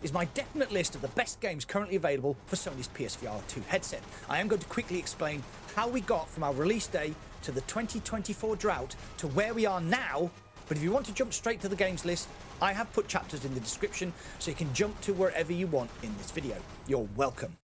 is my definite list of the best games currently available for Sony's PSVR2 headset. I am going to quickly explain how we got from our release day to the 2024 drought to where we are now, but if you want to jump straight to the games list, I have put chapters in the description so you can jump to wherever you want in this video. You're welcome.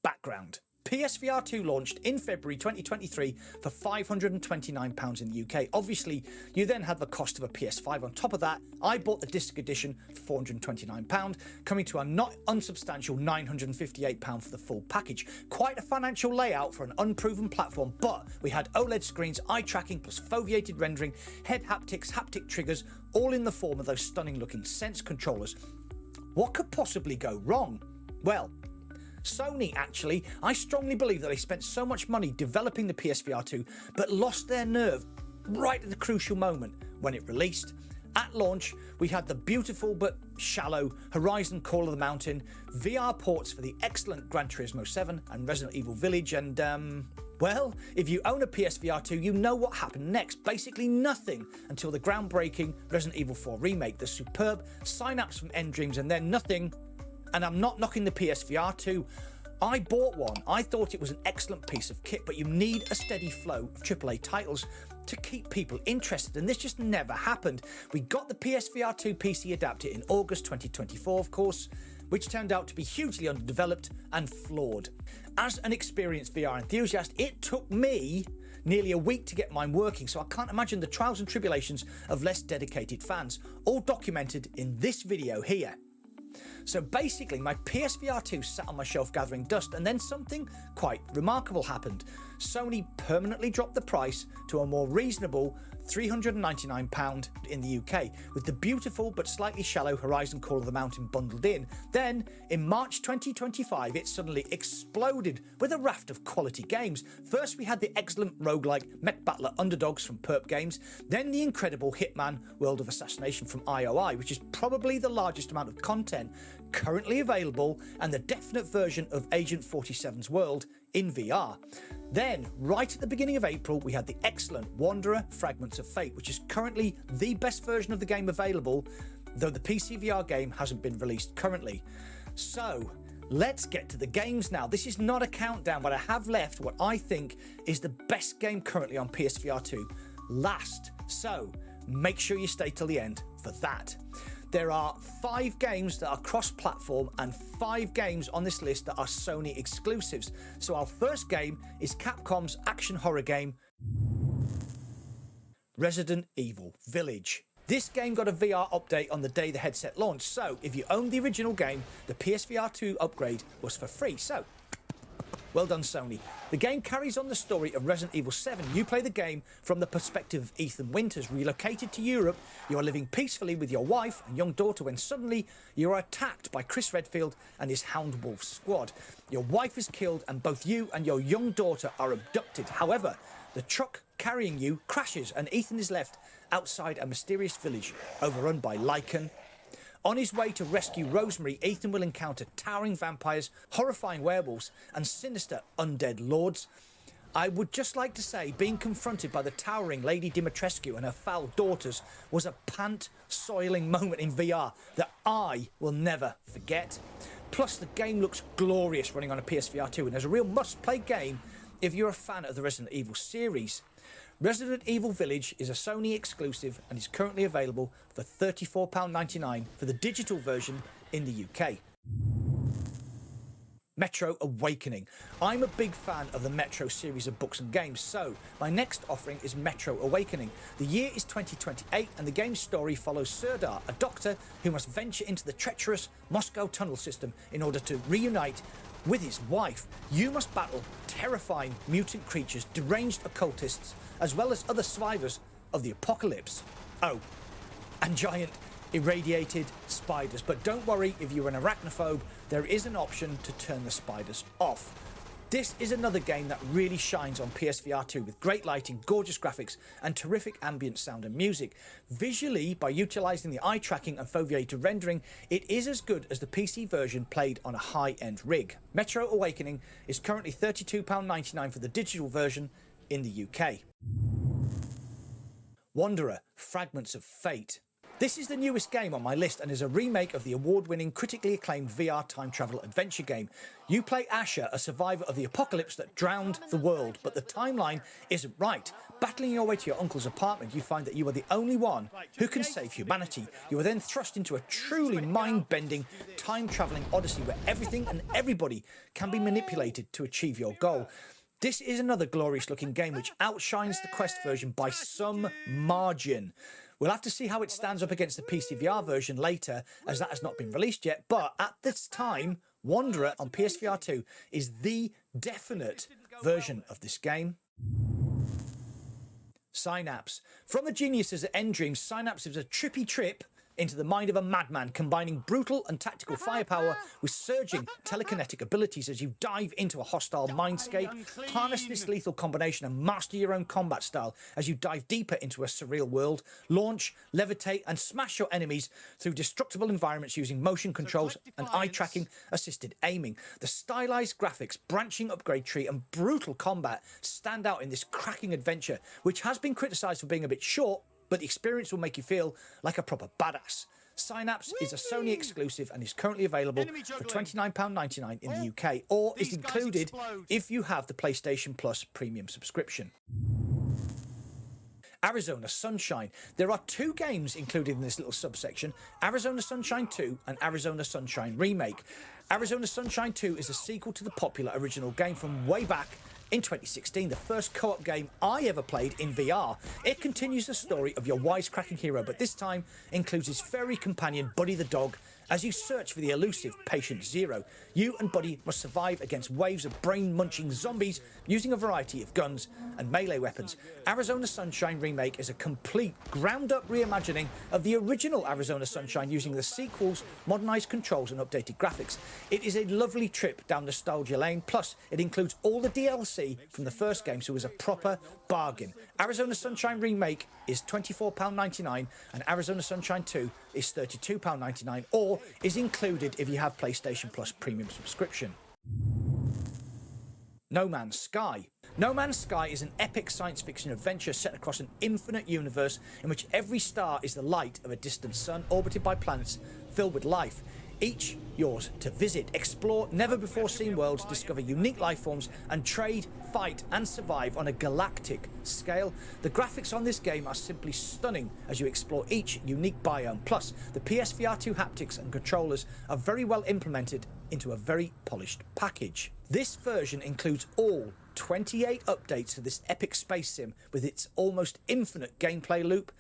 Background. PSVR2 launched in February 2023 for £529 in the UK. Obviously, you then had the cost of a PS5 on top of that. I bought the disc edition for £429, coming to a not unsubstantial £958 for the full package. Quite a financial layout for an unproven platform, but we had OLED screens, eye tracking plus foveated rendering, head haptics, haptic triggers, all in the form of those stunning looking Sense controllers. What could possibly go wrong? Well, Sony, actually. I strongly believe that they spent so much money developing the PSVR2 but lost their nerve right at the crucial moment when it released. At launch, we had the beautiful but shallow Horizon Call of the Mountain, VR ports for the excellent Gran Turismo 7 and Resident Evil Village, and well, if you own a PSVR2, you know what happened next. Basically nothing until the groundbreaking Resident Evil 4 Remake, the superb Synapse from Dreams, and then nothing. And I'm not knocking the PSVR2. I bought one. I thought it was an excellent piece of kit, but you need a steady flow of AAA titles to keep people interested, and this just never happened. We got the PSVR2 PC adapter in August 2024, of course, which turned out to be hugely underdeveloped and flawed. As an experienced VR enthusiast, it took me nearly a week to get mine working, so I can't imagine the trials and tribulations of less dedicated fans, all documented in this video here. So basically, my PSVR2 sat on my shelf gathering dust, and then something quite remarkable happened. Sony permanently dropped the price to a more reasonable £399 in the UK, with the beautiful but slightly shallow Horizon Call of the Mountain bundled in. Then, in March 2025, it suddenly exploded with a raft of quality games. First, we had the excellent roguelike mech battler Underdogs from Perp Games, then the incredible Hitman World of Assassination from IOI, which is probably the largest amount of content currently available, and the definite version of Agent 47's World in VR. Then, right at the beginning of April, we had the excellent Wanderer Fragments of Fate, which is currently the best version of the game available, though the PC VR game hasn't been released currently. So, let's get to the games now. This is not a countdown, but I have left what I think is the best game currently on PSVR2 last. So, make sure you stay till the end for that. There are 5 games that are cross-platform and 5 games on this list that are Sony exclusives. So our first game is Capcom's action horror game, Resident Evil Village. This game got a VR update on the day the headset launched, so if you owned the original game, the PSVR2 upgrade was for free. So, well done, Sony. The game carries on the story of Resident Evil 7. You play the game from the perspective of Ethan Winters. Relocated to Europe, you are living peacefully with your wife and young daughter when suddenly you are attacked by Chris Redfield and his Hound Wolf squad. Your wife is killed and both you and your young daughter are abducted. However, the truck carrying you crashes and Ethan is left outside a mysterious village overrun by Lycan. On his way to rescue Rosemary, Ethan will encounter towering vampires, horrifying werewolves, and sinister undead lords. I would just like to say, being confronted by the towering Lady Dimitrescu and her foul daughters was a pant-soiling moment in VR that I will never forget. Plus, the game looks glorious running on a PSVR2 and is a real must-play game if you're a fan of the Resident Evil series. Resident Evil Village is a Sony exclusive and is currently available for £34.99 for the digital version in the UK. Metro Awakening. I'm a big fan of the Metro series of books and games, so my next offering is Metro Awakening. The year is 2028 and the game's story follows Serdar, a doctor who must venture into the treacherous Moscow tunnel system in order to reunite with his wife. You must battle terrifying mutant creatures, deranged occultists, as well as other survivors of the apocalypse. Oh, and giant irradiated spiders. But don't worry if you're an arachnophobe, there is an option to turn the spiders off. This is another game that really shines on PSVR2 with great lighting, gorgeous graphics, and terrific ambient sound and music. Visually, by utilising the eye tracking and foveated rendering, it is as good as the PC version played on a high-end rig. Metro Awakening is currently £32.99 for the digital version in the UK. Wanderer, Fragments of Fate. This is the newest game on my list and is a remake of the award-winning, critically acclaimed VR time travel adventure game. You play Asher, a survivor of the apocalypse that drowned the world, but the timeline isn't right. Battling your way to your uncle's apartment, you find that you are the only one who can save humanity. You are then thrust into a truly mind-bending, time-travelling odyssey where everything and everybody can be manipulated to achieve your goal. This is another glorious-looking game which outshines the Quest version by some margin. We'll have to see how it stands up against the PCVR version later, as that has not been released yet, but at this time, Wanderer on PSVR2 is the definite version of this game. Synapse. From the geniuses at Endream, Synapse is a trippy trip into the mind of a madman, combining brutal and tactical firepower with surging telekinetic abilities as you dive into a hostile mindscape. Harness this lethal combination and master your own combat style as you dive deeper into a surreal world. Launch, levitate and smash your enemies through destructible environments using motion controls and eye-tracking assisted aiming. The stylized graphics, branching upgrade tree and brutal combat stand out in this cracking adventure, which has been criticised for being a bit short, but the experience will make you feel like a proper badass. Synapse is a Sony exclusive and is currently available for £29.99 in the UK, or is included if you have the PlayStation Plus premium subscription. Arizona Sunshine. There are two games included in this little subsection, Arizona Sunshine 2 and Arizona Sunshine Remake. Arizona Sunshine 2 is a sequel to the popular original game from way back in 2016, the first co-op game I ever played in VR. It continues the story of your wisecracking hero, but this time includes his furry companion Buddy the dog as you search for the elusive Patient Zero. You and Buddy must survive against waves of brain-munching zombies using a variety of guns and melee weapons. Arizona Sunshine Remake is a complete, ground-up reimagining of the original Arizona Sunshine using the sequel's modernised controls and updated graphics. It is a lovely trip down nostalgia lane, plus it includes all the DLC from the first game, so it was a proper bargain. Arizona Sunshine Remake is £24.99 and Arizona Sunshine 2 is £32.99, or is included if you have PlayStation Plus premium subscription. No Man's Sky. No Man's Sky is an epic science fiction adventure set across an infinite universe in which every star is the light of a distant sun orbited by planets filled with life, each yours to visit, explore never-before-seen worlds, discover unique life forms, and trade, fight, and survive on a galactic scale. The graphics on this game are simply stunning as you explore each unique biome. Plus, the PSVR2 haptics and controllers are very well implemented into a very polished package. This version includes all 28 updates to this epic space sim with its almost infinite gameplay loop.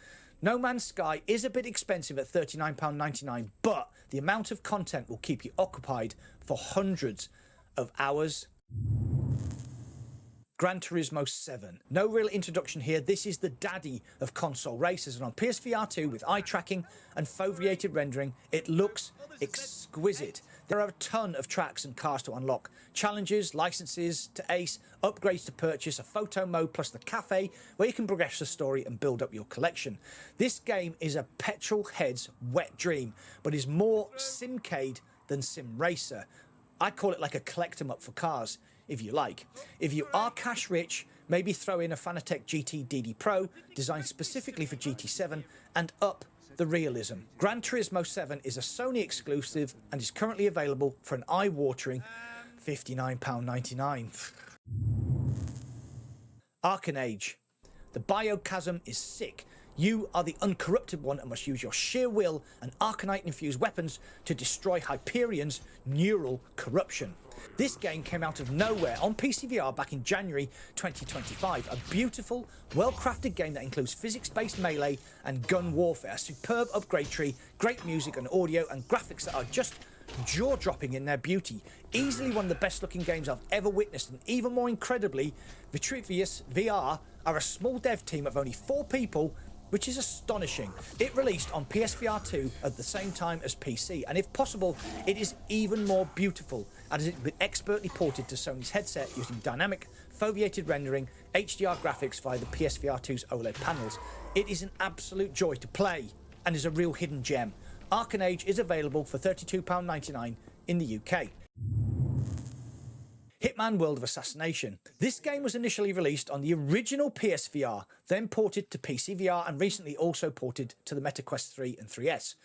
No Man's Sky is a bit expensive at £39.99, but the amount of content will keep you occupied for hundreds of hours. Gran Turismo 7. No real introduction here. This is the daddy of console races, and on PSVR2 with eye tracking and foveated rendering, it looks exquisite. There are a ton of tracks and cars to unlock, challenges, licenses to ace, upgrades to purchase, a photo mode, plus the cafe where you can progress the story and build up your collection. This game is a petrol head's wet dream, but is more simcade than sim racer. I call it like a collect 'em up for cars, if you like. If you are cash rich, maybe throw in a Fanatec GT DD Pro designed specifically for GT7 and up the realism. Gran Turismo 7 is a Sony exclusive and is currently available for an eye-watering £59.99. Arken Age. The biochasm is sick. You are the uncorrupted one and must use your sheer will and Arcanite-infused weapons to destroy Hyperion's neural corruption. This game came out of nowhere on PCVR back in January 2025. A beautiful, well-crafted game that includes physics-based melee and gun warfare, a superb upgrade tree, great music and audio, and graphics that are just jaw-dropping in their beauty. Easily one of the best-looking games I've ever witnessed, and even more incredibly, Vitruvius VR are a small dev team of only 4 people, which is astonishing. It released on PSVR2 at the same time as PC, and if possible, it is even more beautiful, as it's been expertly ported to Sony's headset using dynamic, foveated rendering, HDR graphics via the PSVR2's OLED panels. It is an absolute joy to play, and is a real hidden gem. Arken Age is available for £32.99 in the UK. Hitman World of Assassination. This game was initially released on the original PSVR, then ported to PCVR and recently also ported to the MetaQuest 3 and 3S.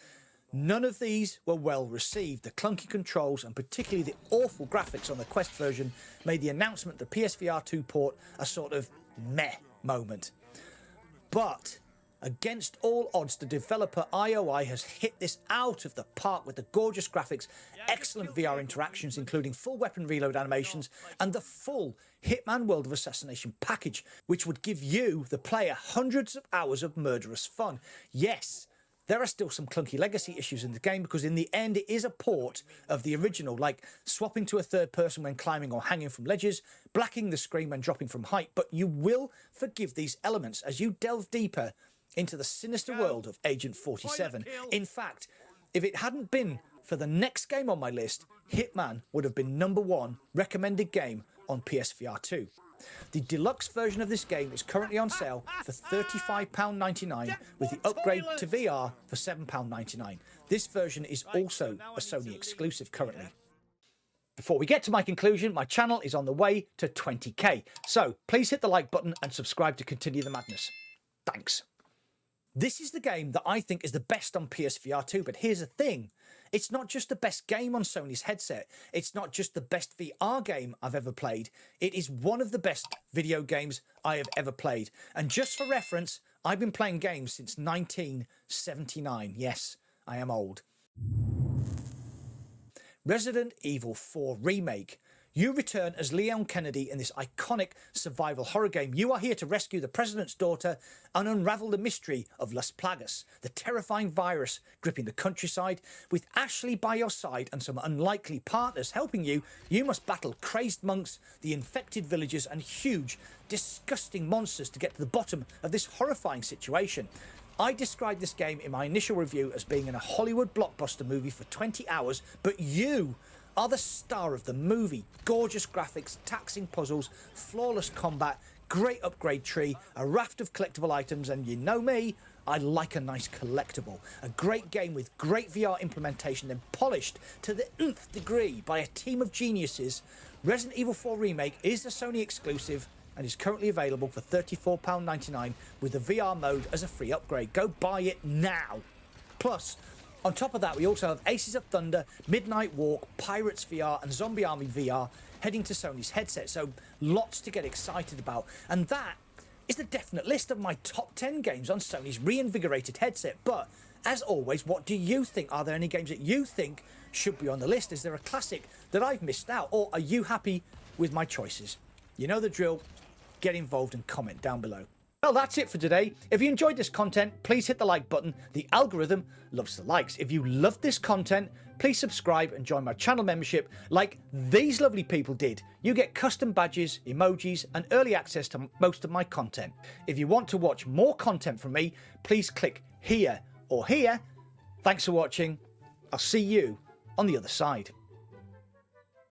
None of these were well received. The clunky controls and particularly the awful graphics on the Quest version made the announcement of the PSVR2 port a sort of meh moment. But against all odds, the developer IOI has hit this out of the park with the gorgeous graphics, excellent VR interactions including full weapon reload animations and the full Hitman World of Assassination package, which would give you, the player, hundreds of hours of murderous fun. Yes, there are still some clunky legacy issues in the game because in the end it is a port of the original, like swapping to a third person when climbing or hanging from ledges, blacking the screen when dropping from height, but you will forgive these elements as you delve deeper into the sinister world of Agent 47. In fact, if it hadn't been for the next game on my list, Hitman would have been #1 recommended game on PSVR2. The deluxe version of this game is currently on sale for £35.99 with the upgrade to VR for £7.99. This version is also a Sony exclusive currently. Before we get to my conclusion, my channel is on the way to 20k, so please hit the like button and subscribe to continue the madness. Thanks. This is the game that I think is the best on PSVR2, but here's the thing. It's not just the best game on Sony's headset. It's not just the best VR game I've ever played. It is one of the best video games I have ever played. And just for reference, I've been playing games since 1979. Yes, I am old. Resident Evil 4 Remake. You return as Leon Kennedy in this iconic survival horror game. You are here to rescue the president's daughter and unravel the mystery of Las Plagas, the terrifying virus gripping the countryside. With Ashley by your side and some unlikely partners helping you, you must battle crazed monks, the infected villagers and huge, disgusting monsters to get to the bottom of this horrifying situation. I described this game in my initial review as being in a Hollywood blockbuster movie for 20 hours, but you are the star of the movie. Gorgeous graphics, taxing puzzles, flawless combat, great upgrade tree, a raft of collectible items, and you know me, I like a nice collectible. A great game with great VR implementation then polished to the nth degree by a team of geniuses. Resident Evil 4 Remake is a Sony exclusive and is currently available for £34.99 with the VR mode as a free upgrade. Go buy it now. Plus, on top of that, we also have Aces of Thunder, Midnight Walk, Pirates VR and Zombie Army VR heading to Sony's headset, so lots to get excited about. And that is the definite list of my top 10 games on Sony's reinvigorated headset. But as always, what do you think? Are there any games that you think should be on the list? Is there a classic that I've missed out? Or are you happy with my choices? You know the drill. Get involved and comment down below. Well, that's it for today. If you enjoyed this content, please hit the like button. The algorithm loves the likes. If you love this content, please subscribe and join my channel membership like these lovely people did. You get custom badges, emojis, and early access to most of my content. If you want to watch more content from me, please click here or here. Thanks for watching. I'll see you on the other side.